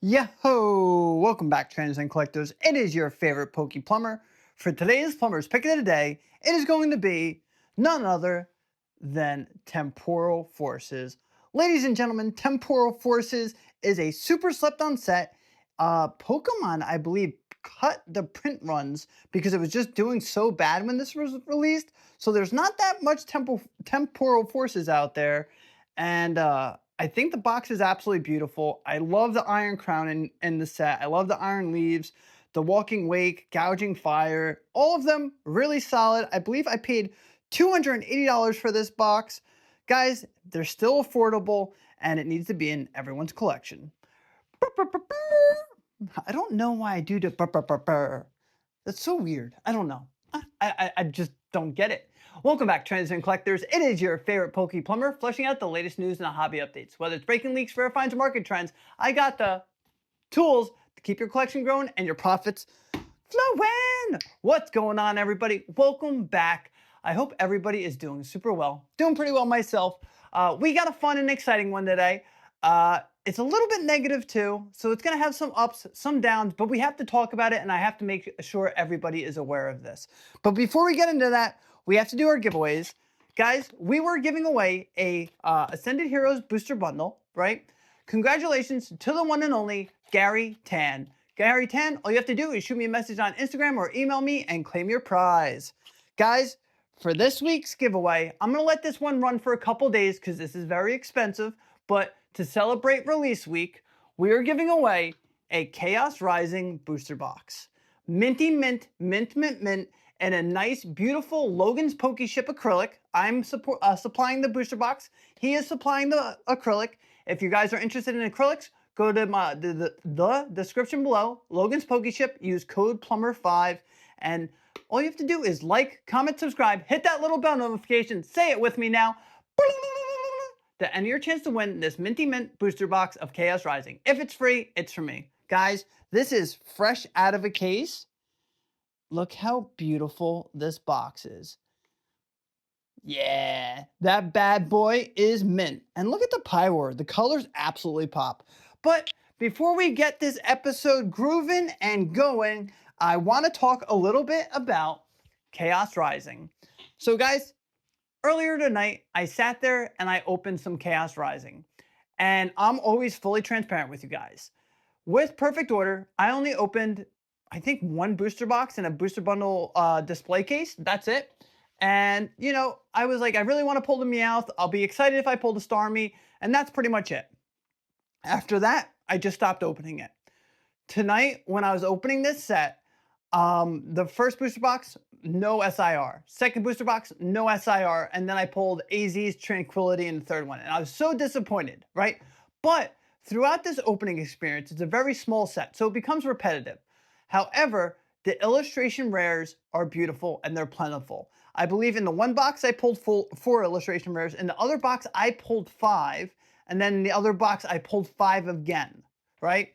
Yo! Welcome back, trainers and collectors. It is your favorite Plumber. For today's Plumber's Pick of the Day, it is going to be none other than Temporal Forces. Ladies and gentlemen, Temporal Forces is a super slept-on set. Pokemon, I believe, cut the print runs because it was just doing so bad when this was released. So there's not that much Temporal Forces out there. And I think the box is absolutely beautiful. I love the Iron Crown in the set. I love the Iron Leaves, the Walking Wake, Gouging Fire. All of them really solid. I believe I paid $280 for this box. Guys, they're still affordable, and it needs to be in everyone's collection. I don't know why I do the. That's so weird. I don't know. I just don't get it. Welcome back, trainers and collectors. It is your favorite Plumber, fleshing out the latest news and hobby updates. Whether it's breaking leaks, rare finds, or market trends, I got the tools to keep your collection growing and your profits flowing. What's going on, everybody? Welcome back. I hope everybody is doing super well. Doing pretty well myself. We got a fun and exciting one today. It's a little bit negative too, so it's going to have some ups, some downs, but we have to talk about it, and I have to make sure everybody is aware of this. But before we get into that, we have to do our giveaways. Guys, we were giving away a Ascended Heroes booster bundle, right? Congratulations to the one and only Gary Tan. Gary Tan, all you have to do is shoot me a message on Instagram or email me and claim your prize. Guys, for this week's giveaway, I'm going to let this one run for a couple days because this is very expensive, but to celebrate release week, we are giving away a Chaos Rising booster box. Minty mint, mint, mint, mint, and a nice, beautiful Logan's Pokeship acrylic. I'm supplying the booster box. He is supplying the acrylic. If you guys are interested in acrylics, go to the description below. Logan's Pokeship, use code Plumber5, and all you have to do is like, comment, subscribe, hit that little bell notification, say it with me now, to enter your chance to win this Minty Mint booster box of Chaos Rising. If it's free, it's for me. Guys, this is fresh out of a case. Look how beautiful this box is. Yeah, that bad boy is mint. And look at the Pyroar. The colors absolutely pop. But before we get this episode grooving and going, I want to talk a little bit about Chaos Rising. So guys, earlier tonight, I sat there and I opened some Chaos Rising. And I'm always fully transparent with you guys. With Perfect Order, I only opened, I think, one booster box and a booster bundle display case. That's it. And, you know, I was like, I really want to pull the Meowth. I'll be excited if I pull the Starmie. And that's pretty much it. After that, I just stopped opening it. Tonight, when I was opening this set, the first booster box, no SIR. Second booster box, no SIR. And then I pulled AZ's Tranquility in the third one. And I was so disappointed, right? But throughout this opening experience, it's a very small set, so it becomes repetitive. However, the illustration rares are beautiful and they're plentiful. I believe in the one box I pulled 4 illustration rares. In the other box, I pulled 5. And then in the other box, I pulled 5 again, right?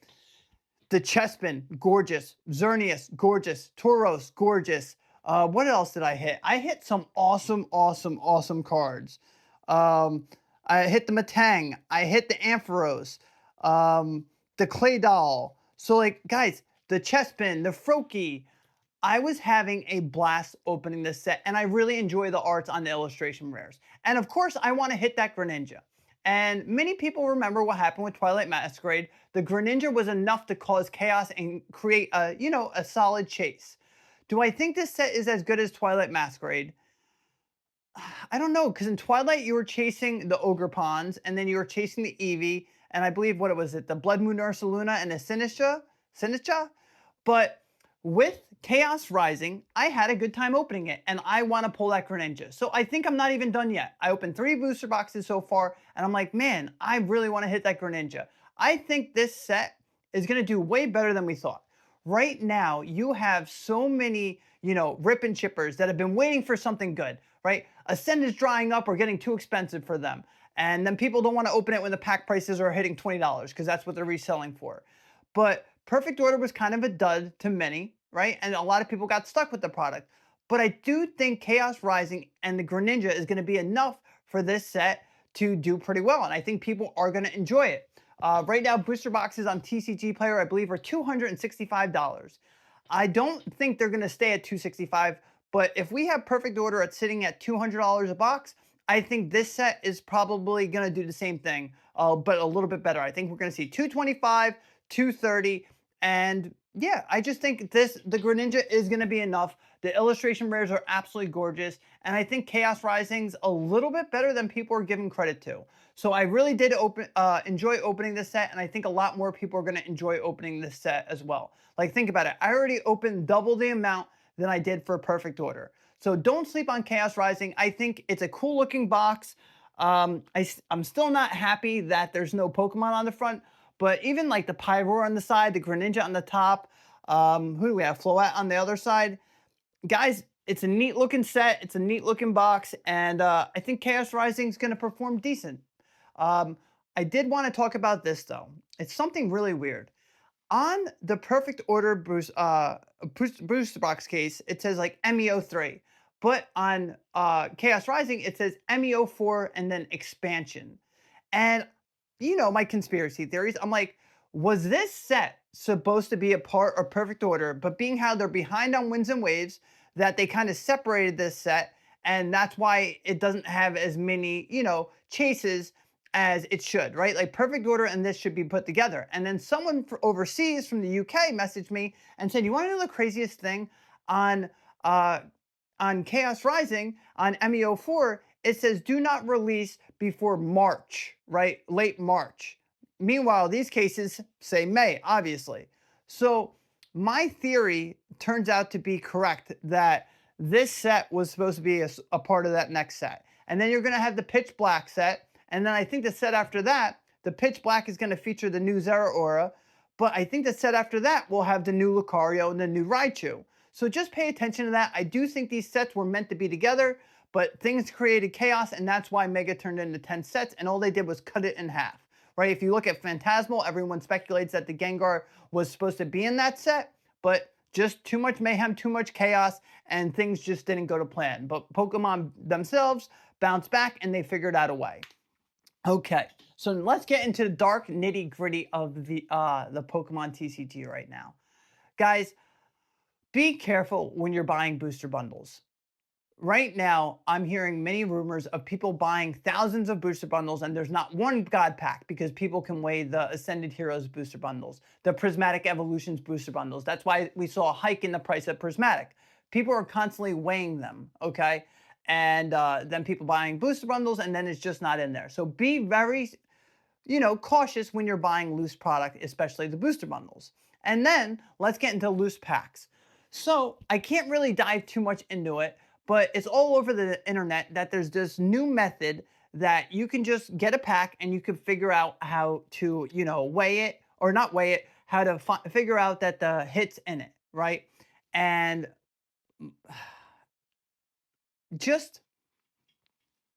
The Chespin, gorgeous. Xerneas, gorgeous. Tauros, gorgeous. What else did I hit? I hit some awesome, awesome, awesome cards. I hit the Matang. I hit the Ampharos. The Clay Doll. So, like, guys, the Chespin, the Froakie. I was having a blast opening this set, and I really enjoy the arts on the illustration rares. And, of course, I want to hit that Greninja. And many people remember what happened with Twilight Masquerade. The Greninja was enough to cause chaos and create a, you know, a solid chase. Do I think this set is as good as Twilight Masquerade? I don't know, because in Twilight you were chasing the Ogre Ponds, and then you were chasing the Eevee, and I believe, what was it, the Blood Moon Ursaluna and the Sinistcha? But with Chaos Rising, I had a good time opening it, and I want to pull that Greninja. So I think I'm not even done yet. I opened 3 booster boxes so far, and I'm like, man, I really want to hit that Greninja. I think this set is going to do way better than we thought. Right now, you have so many, you know, rip and chippers that have been waiting for something good, right? Ascend is drying up or getting too expensive for them. And then people don't want to open it when the pack prices are hitting $20 because that's what they're reselling for. But Perfect Order was kind of a dud to many, right? And a lot of people got stuck with the product. But I do think Chaos Rising and the Greninja is going to be enough for this set to do pretty well. And I think people are going to enjoy it. Right now, booster boxes on TCG Player, I believe, are $265. I don't think they're going to stay at 265, but if we have Perfect Order at sitting at $200 a box, I think this set is probably going to do the same thing, but a little bit better. I think we're going to see 225, 230, and yeah, I just think the Greninja is going to be enough. The illustration rares are absolutely gorgeous, and I think Chaos Rising's a little bit better than people are giving credit to. So I really did enjoy opening this set, and I think a lot more people are going to enjoy opening this set as well. Like, think about it. I already opened double the amount than I did for Perfect Order. So don't sleep on Chaos Rising. I think it's a cool looking box. I'm still not happy that there's no Pokemon on the front, but even like the Pyroar on the side, the Greninja on the top, who do we have? Floette on the other side. Guys, it's a neat looking set. It's a neat looking box, and I think Chaos Rising is going to perform decent. I did want to talk about this though. It's something really weird. On the Perfect Order booster box case, it says like MEO3, but on Chaos Rising, it says MEO4 and then expansion. And you know my conspiracy theories. I'm like, was this set supposed to be a part of Perfect Order, but being how they're behind on Winds and Waves, that they kind of separated this set, and that's why it doesn't have as many, chases as it should, right? Like Perfect Order and this should be put together. And then someone overseas from the UK messaged me and said, "You want to know the craziest thing on uh, on Chaos Rising on MEO4? It says do not release before March, right? Late March. Meanwhile, these cases say May, obviously. So my theory turns out to be correct that this set was supposed to be a part of that next set. And then you're going to have the Pitch Black set. And then I think the set after that, the Pitch Black is going to feature the new Zeraora. But I think the set after that will have the new Lucario and the new Raichu. So just pay attention to that. I do think these sets were meant to be together, but things created chaos, and that's why Mega turned into 10 sets, and all they did was cut it in half, right? If you look at Phantasmal, everyone speculates that the Gengar was supposed to be in that set, but just too much mayhem, too much chaos, and things just didn't go to plan. But Pokemon themselves bounced back, and they figured out a way. Okay, so let's get into the dark nitty gritty of the Pokemon TCG right now. Guys, be careful when you're buying booster bundles. Right now, I'm hearing many rumors of people buying thousands of booster bundles, and there's not one God pack because people can weigh the Ascended Heroes booster bundles, the Prismatic Evolutions booster bundles. That's why we saw a hike in the price of Prismatic. People are constantly weighing them, okay? And then people buying booster bundles, and then it's just not in there. So be very, cautious when you're buying loose product, especially the booster bundles. And then let's get into loose packs. So I can't really dive too much into it, but it's all over the internet that there's this new method that you can just get a pack and you can figure out how to, weigh it or not weigh it, how to figure out that the hit's in it, right? And just,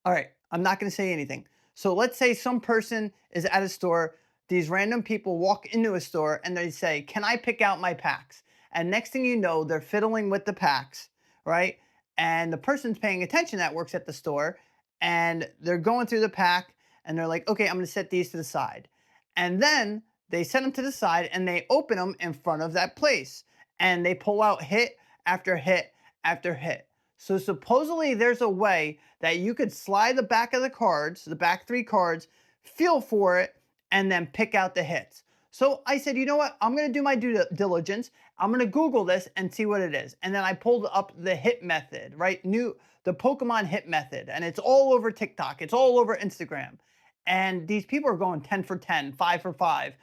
all right, I'm not going to say anything. So let's say some person is at a store. These random people walk into a store and they say, "Can I pick out my packs?" And next thing you know, they're fiddling with the packs, right? And the person's paying attention that works at the store, and they're going through the pack and they're like, "Okay, I'm going to set these to the side." And then they set them to the side and they open them in front of that place. And they pull out hit after hit after hit. So supposedly there's a way that you could slide the back of the cards, the back 3 cards, feel for it, and then pick out the hits. So I said, you know what? I'm going to do my due diligence. I'm going to Google this and see what it is. And then I pulled up the hit method, right? The Pokemon hit method. And it's all over TikTok. It's all over Instagram. And these people are going 10 for 10, 5 for 5,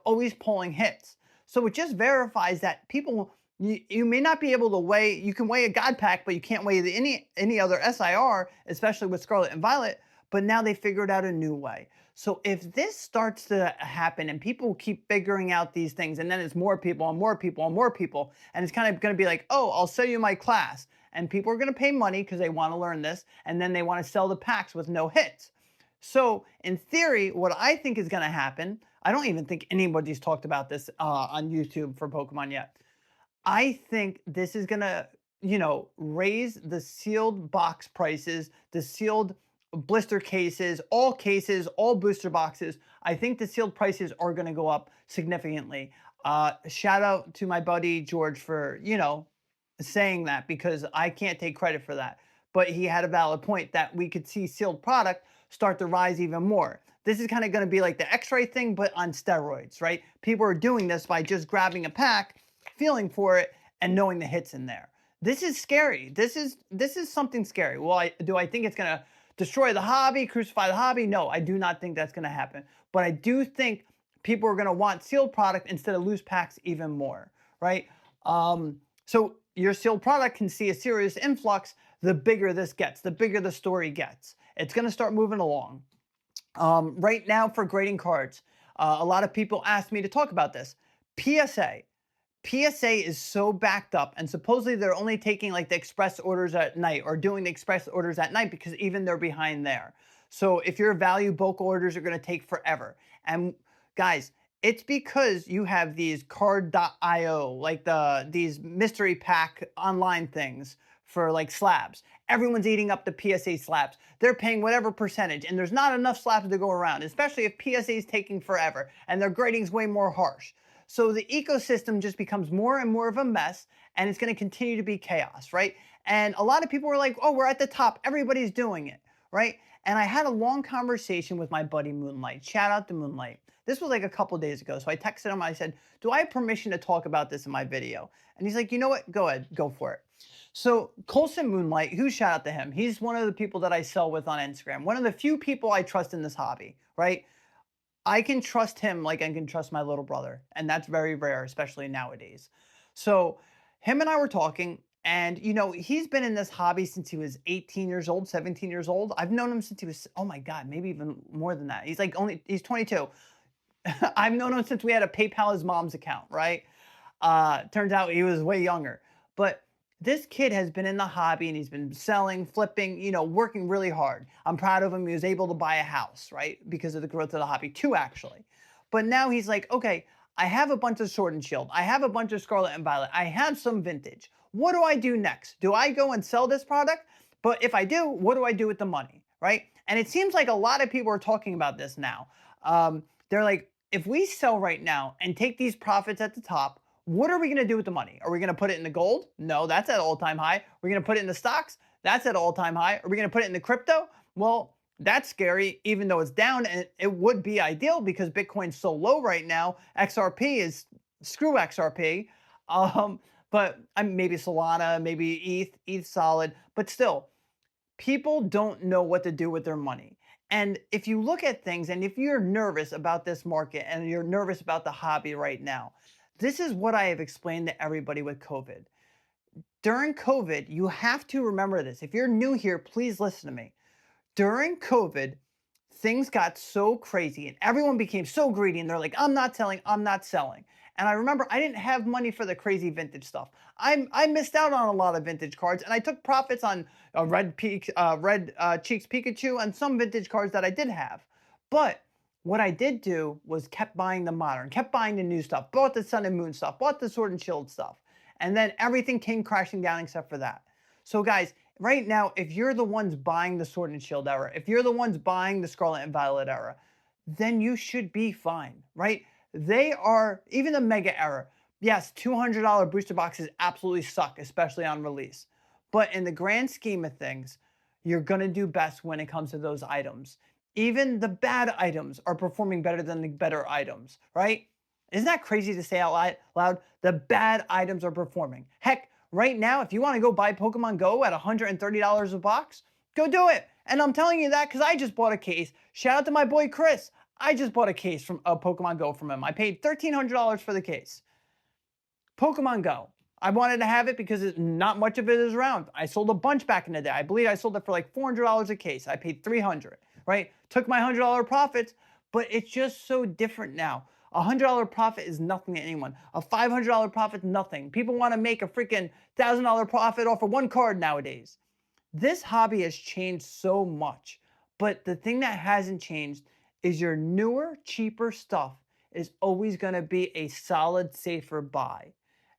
always pulling hits. So it just verifies that people, you may not be able to weigh, you can weigh a God pack, but you can't weigh any other SIR, especially with Scarlet and Violet. But now they figured out a new way. So if this starts to happen and people keep figuring out these things, and then it's more people and more people and more people, and it's kind of going to be like, "Oh, I'll sell you my class." And people are going to pay money because they want to learn this, and then they want to sell the packs with no hits. So in theory, what I think is going to happen, I don't even think anybody's talked about this on YouTube for Pokemon yet. I think this is going to, raise the sealed box prices, the sealed blister cases, all booster boxes, I think the sealed prices are going to go up significantly. Shout out to my buddy George for, saying that, because I can't take credit for that. But he had a valid point that we could see sealed product start to rise even more. This is kind of going to be like the X-ray thing, but on steroids, right? People are doing this by just grabbing a pack, feeling for it, and knowing the hits in there. This is scary. This is something scary. Well, do I think it's going to destroy the hobby, crucify the hobby? No, I do not think that's going to happen. But I do think people are going to want sealed product instead of loose packs even more, right? So your sealed product can see a serious influx the bigger this gets, the bigger the story gets. It's going to start moving along. Right now for grading cards, a lot of people ask me to talk about this. PSA. PSA is so backed up, and supposedly they're only taking like the express orders at night, or doing the express orders at night, because even they're behind there. So if your value bulk orders are going to take forever. And guys, it's because you have these card.io, like these mystery pack online things for like slabs. Everyone's eating up the PSA slabs. They're paying whatever percentage, and there's not enough slabs to go around, especially if PSA is taking forever and their grading's way more harsh. So the ecosystem just becomes more and more of a mess, and it's going to continue to be chaos, right? And a lot of people were like, oh, we're at the top. Everybody's doing it, right? And I had a long conversation with my buddy Moonlight. Shout out to Moonlight. This was like a couple days ago. So I texted him. I said, do I have permission to talk about this in my video? And he's like, you know what? Go ahead. Go for it. So Colson Moonlight, huge shout out to him. He's one of the people that I sell with on Instagram. One of the few people I trust in this hobby, right? I can trust him like I can trust my little brother. And that's very rare, especially nowadays. So him and I were talking, and he's been in this hobby since he was 18 years old, 17 years old. I've known him since he was, oh my God, maybe even more than that. He's 22. I've known him since we had to PayPal his mom's account, right? Turns out he was way younger. But this kid has been in the hobby, and he's been selling, flipping, working really hard. I'm proud of him. He was able to buy a house, right? Because of the growth of the hobby, two actually. But now he's like, okay, I have a bunch of Sword and Shield. I have a bunch of Scarlet and Violet. I have some vintage. What do I do next? Do I go and sell this product? But if I do, what do I do with the money, right? And it seems like a lot of people are talking about this now. They're like, if we sell right now and take these profits at the top, what are we going to do with the money? Are we going to put it in the gold? No, that's at all-time high. We're going to put it in the stocks? That's at all-time high. Are we going to put it in the crypto? Well, that's scary, even though it's down, and it would be ideal because Bitcoin's so low right now. XRP is, screw XRP. But maybe Solana, maybe ETH solid, but still, people don't know what to do with their money. And if you look at things, and if you're nervous about this market and you're nervous about the hobby right now, this is what I have explained to everybody with COVID. During COVID, you have to remember this. If you're new here, please listen to me. During COVID, things got so crazy and everyone became so greedy, and they're like, I'm not selling, I'm not selling. And I remember I didn't have money for the crazy vintage stuff. I missed out on a lot of vintage cards, and I took profits on Red Cheeks Pikachu and some vintage cards that I did have. But what I did do was kept buying the modern, kept buying the new stuff, bought the Sun and Moon stuff, bought the Sword and Shield stuff. And then everything came crashing down except for that. So guys, right now, if you're the ones buying the Sword and Shield era, if you're the ones buying the Scarlet and Violet era, then you should be fine, right? They are, even the Mega era, yes, $200 booster boxes absolutely suck, especially on release. But in the grand scheme of things, you're going to do best when it comes to those items. Even the bad items are performing better than the better items, right? Isn't that crazy to say out loud? The bad items are performing. Heck, right now, if you want to go buy Pokemon Go at $130 a box, go do it. And I'm telling you that because I just bought a case. Shout out to my boy Chris. I just bought a case from Pokemon Go from him. I paid $1,300 for the case. Pokemon Go. I wanted to have it because not much of it is around. I sold a bunch back in the day. I believe I sold it for like $400 a case. I paid $300, right? Took my $100 profits, but it's just so different now. A $100 profit is nothing to anyone. A $500 profit, nothing. People want to make a freaking $1,000 profit off of one card nowadays. This hobby has changed so much, but the thing that hasn't changed is your newer, cheaper stuff is always going to be a solid, safer buy.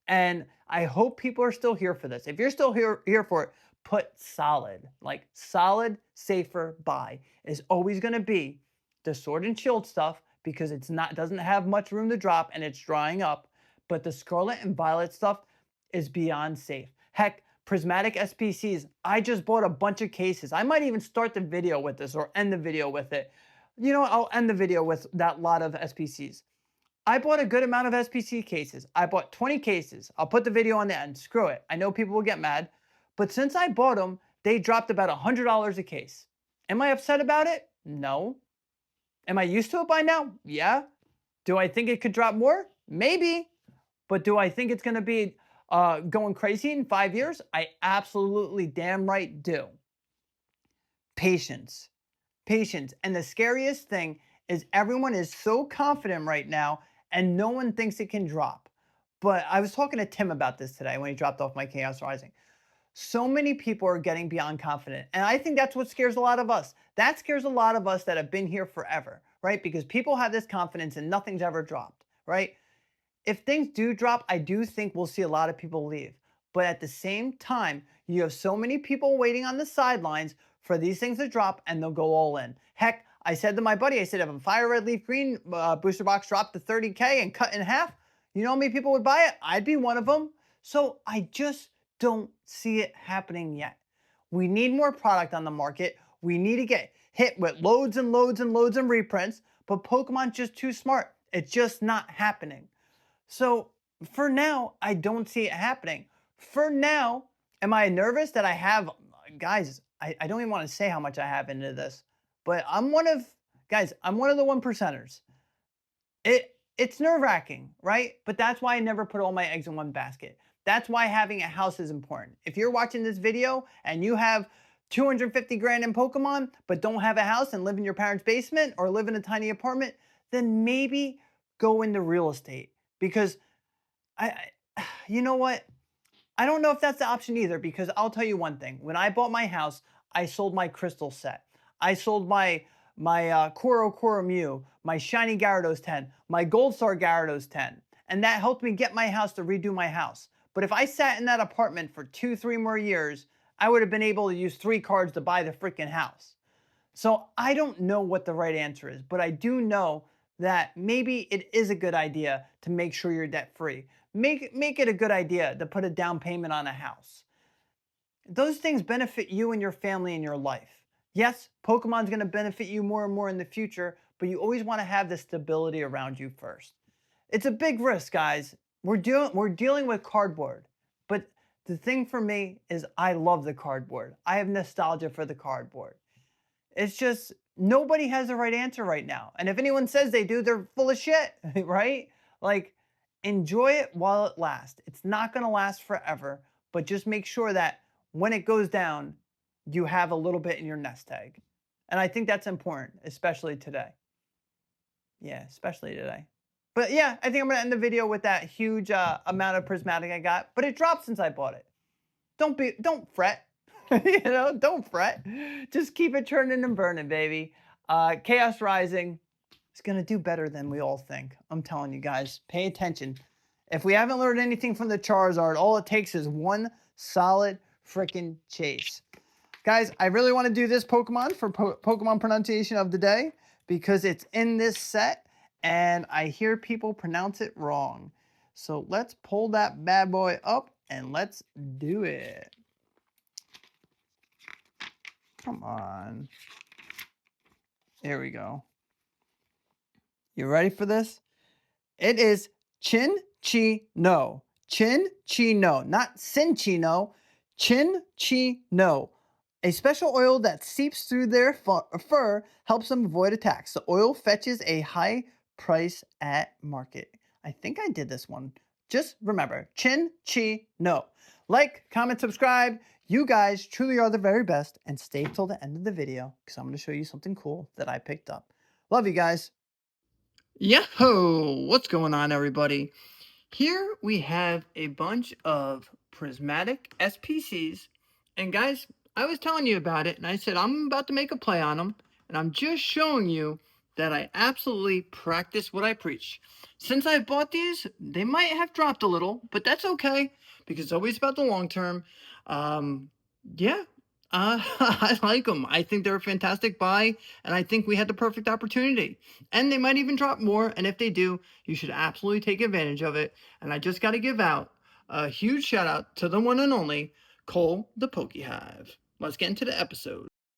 And I hope people are still here for this. If you're still here for it, put solid. Like solid, safer buy is always going to be the Sword and Shield stuff because doesn't have much room to drop and it's drying up. But the Scarlet and Violet stuff is beyond safe. Heck, prismatic SPCs, I just bought a bunch of cases. I might even start the video with this or end the video with it. You know, I'll end the video with that lot of SPCs. I bought a good amount of SPC cases. I bought 20 cases. I'll put the video on the end. Screw it. I know people will get mad. But since I bought them, they dropped about $100 a case. Am I upset about it? No. Am I used to it by now? Yeah. Do I think it could drop more? Maybe. But do I think it's going to be going crazy in 5 years? I absolutely damn right do. Patience. Patience. And the scariest thing is everyone is so confident right now and no one thinks it can drop. But I was talking to Tim about this today when he dropped off my Chaos Rising. So many people are getting beyond confident. And I think that's what scares a lot of us. That scares a lot of us that have been here forever, right? Because people have this confidence and nothing's ever dropped, right? If things do drop, I do think we'll see a lot of people leave. But at the same time, you have so many people waiting on the sidelines for these things to drop and they'll go all in. Heck, I said to my buddy, I said, if a Fire Red Leaf Green booster box dropped to 30K and cut in half, you know how many people would buy it? I'd be one of them. So I just don't see it happening yet. We need more product on the market. We need to get hit with loads and loads and loads of reprints, but Pokemon's just too smart. It's just not happening. So for now, I don't see it happening. For now, am I nervous that I have, guys, I don't even want to say how much I have into this, but I'm one of the 1%ers. It's nerve-wracking, right? But that's why I never put all my eggs in one basket. That's why having a house is important. If you're watching this video and you have 250 grand in Pokemon, but don't have a house and live in your parents' basement or live in a tiny apartment, then maybe go into real estate. Because you know what? I don't know if that's the option either, because I'll tell you one thing. When I bought my house, I sold my crystal set. I sold my Koro Mew, my shiny Gyarados 10, my Gold Star Gyarados 10. And that helped me get my house to redo my house. But if I sat in that apartment for 2-3 more years, I would have been able to use 3 cards to buy the freaking house. So I don't know what the right answer is, but I do know that maybe it is a good idea to make sure you're debt free. Make it a good idea to put a down payment on a house. Those things benefit you and your family and your life. Yes, Pokemon's going to benefit you more and more in the future, but you always want to have the stability around you first. It's a big risk, guys. We're dealing with cardboard, but the thing for me is I love the cardboard. I have nostalgia for the cardboard. It's just nobody has the right answer right now. And if anyone says they do, they're full of shit, right? Like, enjoy it while it lasts. It's not going to last forever, but just make sure that when it goes down, you have a little bit in your nest egg. And I think that's important, especially today. Yeah, especially today. But yeah, I think I'm going to end the video with that huge amount of prismatic I got. But it dropped since I bought it. Don't fret. You know, don't fret. Just keep it churning and burning, baby. Chaos Rising is going to do better than we all think. I'm telling you guys, pay attention. If we haven't learned anything from the Charizard, all it takes is one solid freaking chase. Guys, I really want to do this Pokemon for Pokemon pronunciation of the day because it's in this set and I hear people pronounce it wrong. So let's pull that bad boy up and let's do it. Come on. Here we go. You ready for this? It is Chin-Chi-No. Chin-Chi-No. Not Sin-Chi-No. Chin-Chi-No. A special oil that seeps through their fur helps them avoid attacks. The oil fetches a high price at market. I think I did this one. Just remember, Chin-Chi-No. Like, comment, subscribe. You guys truly are the very best. And stay till the end of the video because I'm going to show you something cool that I picked up. Love you guys. Yahoo! What's going on, everybody? Here we have a bunch of prismatic SPCs. And guys, I was telling you about it, and I said I'm about to make a play on them. And I'm just showing you that I absolutely practice what I preach. Since I bought these, they might have dropped a little, but that's okay, because it's always about the long term. Yeah, I like them. I think they're a fantastic buy, and I think we had the perfect opportunity. And they might even drop more, and if they do, you should absolutely take advantage of it. And I just got to give out a huge shout out to the one and only Cole the Poke Hive. Let's get into the episode.